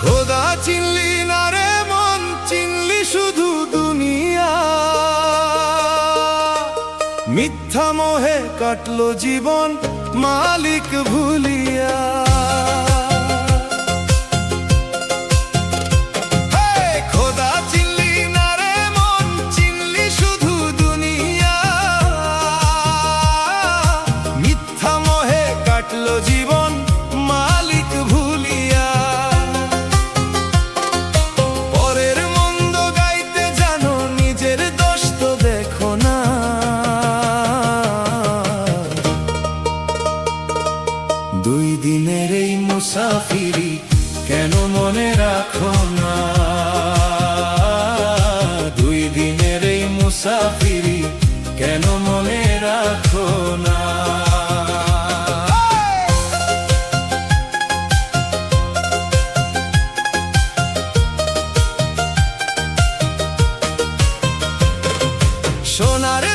খোদা চিনলি না রে মন, চিনলি শুধু দুনিয়া। মিথ্যা মোহে কাটলো জীবন মালিক ভুলিয়া। খোদা চিনলি না রে মন, চিনলি শুধু দুনিয়া। মিথ্যা মোহে কাটলো জীবন মালিক ভুলিয়া। পরের মন্দ গাইতে জানো, নিজের দোষ তো দেখো না। দুই দিনের এই মুসাফিরি কেন মনে রাখো না? দুই দিনের এই মুসাফিরি কেন মনে রাখো না? সোনার